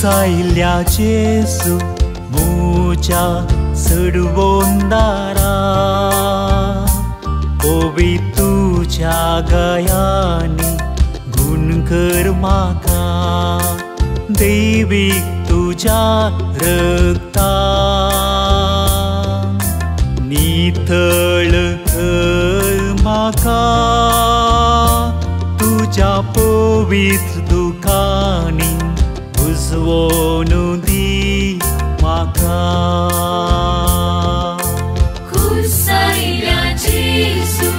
खुसायल्या जेसू मुझ्या सडवोंदारा ओवी तुझ्या गयानी गुण कर म्हाका देवीक तुझ्या रक्ता नितळ कर म्हाका तुझ्या पवित्र दुखानी बुजवून दी म्हाका खुसायल्या जेसू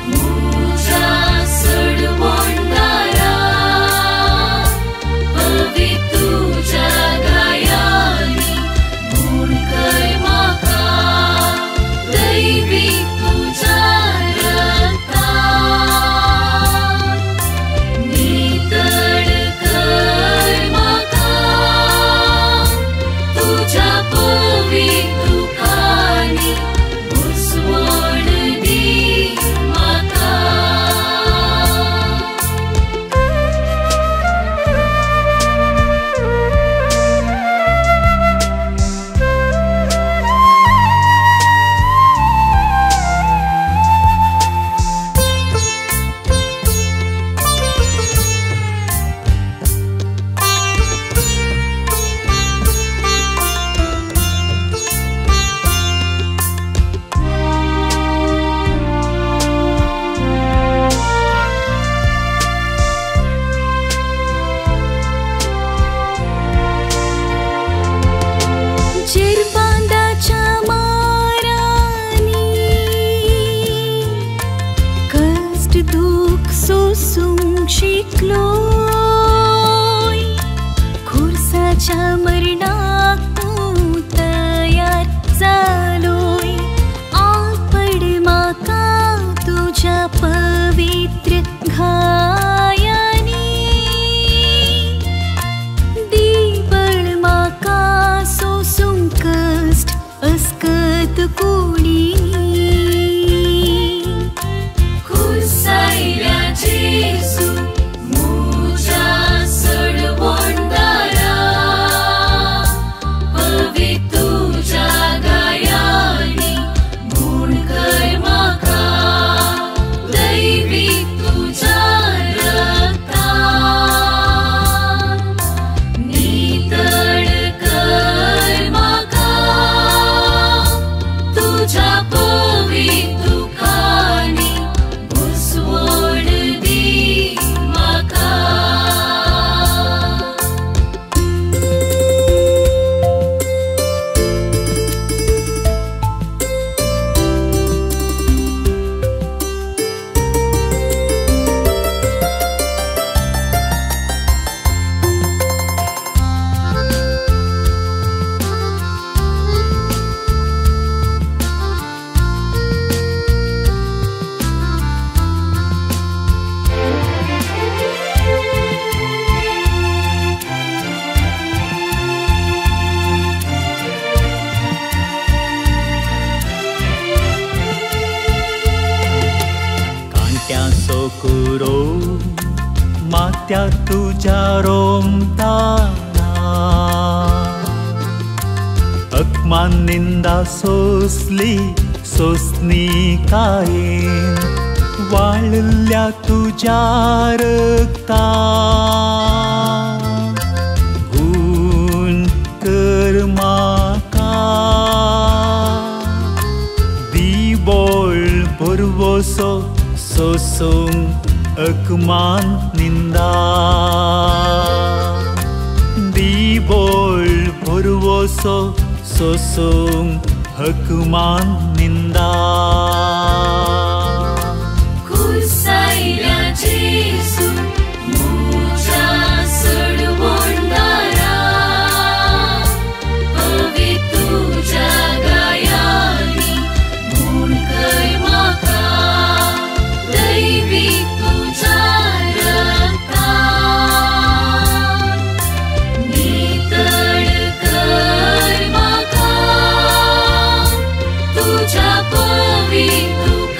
मुझ्या सडवोंदारा ओवी तुझ्या गयानी गुण कर म्हाका दैवीक तुझ्या रक्ता नितळ कर म्हाका तुझ्या पवित्र दुखानी बुजवून दी म्हाका चिरबांदाच्या मारानी कष्ट दुःख सोसूंक शिकलोय खुर्साच्या मरणाक तूं तयार जालोय आपड म्हाका तुझ्या पवित्र घायानी दिबळ म्हाका सोसूंक कष्ट अस्कत कोणी खुसायल्या जेसू मुझ्या सडवोंदारा ओवी तुझ्या गयानी गुण कर म्हाका दैवीक तुझ्या रक्ता नितळ कर म्हाका तुझ्या पवित्र दुखानी बुजवून दी म्हाका कांट्या सोकुरो मात्या तुझ्या रोमताना अकमान निंदा सोसली सोसनी कायेन वाळल्या तुझ्या रक्ता गुण कर म्हाका दिबोळ परवसो सोसूंक अकमान निंदा दिबोळ परवसो सोसूंक अकमान निंदा खुसायल्या जेसू मुझ्या सडवोंदारा ओवी तुझ्या गयानी गुण कर म्हाका दैवीक तुझ्या रक्ता नितळ कर म्हाका तुझ्या पवित्र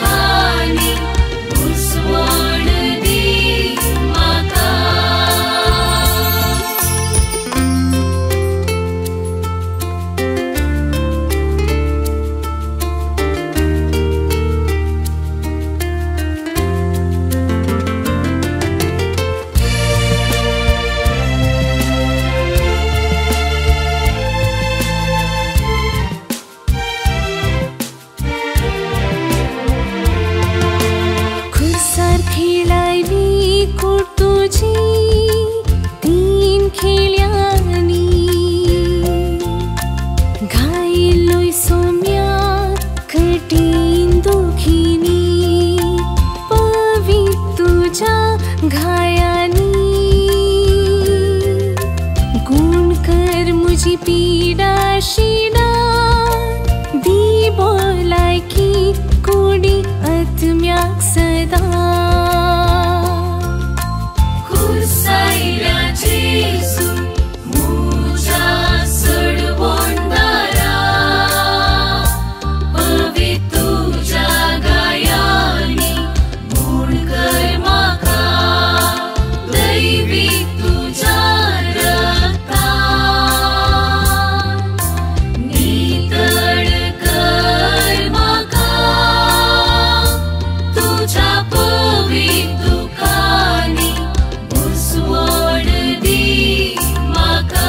कठीण दुखीनी पवित्र तुझ्या घायानी गुण कर मुझी पीडा शिणा दी बोलाय की कोडी आत्म्याक सदा खुसायल्या जेसू मुझ्या सडवोंडारा पवित्र तुझ्या गायानी गुण कर म्हाका दैवीक तुझ्या रक्तान नितळ कर म्हाका तुझ्या पवित्र दुखानी भुसवण दी म्हाका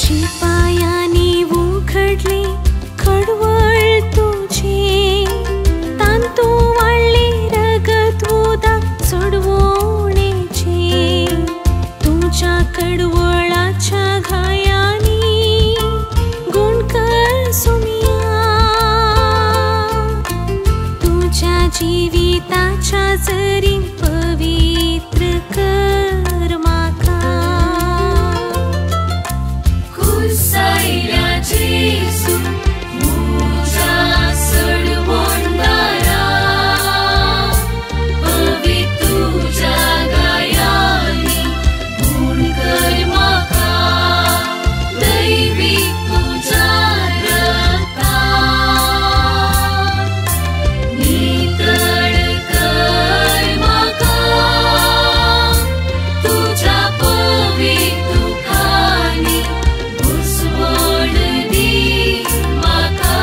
शिपायानी उघडले खडवळ तुझे तांतू वाळले रगत उदक चढवणेचे तुझ्या कडवळाच्या घायानी गुण कर सुमिया तुझ्या जीविताच्या जरी पवित्र कर म्हाका खुसायल्या जेसू मुझ्या सडवोंडारा पवित्र तुझ्या गायानी गुण कर म्हाका दैवीक तुझ्या रक्तान नितळ कर म्हाका तुझ्या पवित्र दुखानी भुसवण दी म्हाका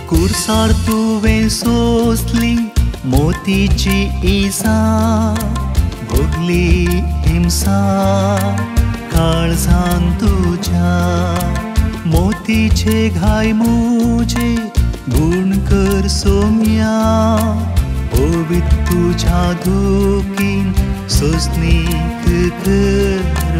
कुर्सार तुवें सोसली मोतीची इजा भोगली हिंसा काळजान तुझ्या मोतीचे घाय मुझे गुण कर सोम्या पवित्र तुझ्या दुखीन सोसनीक कर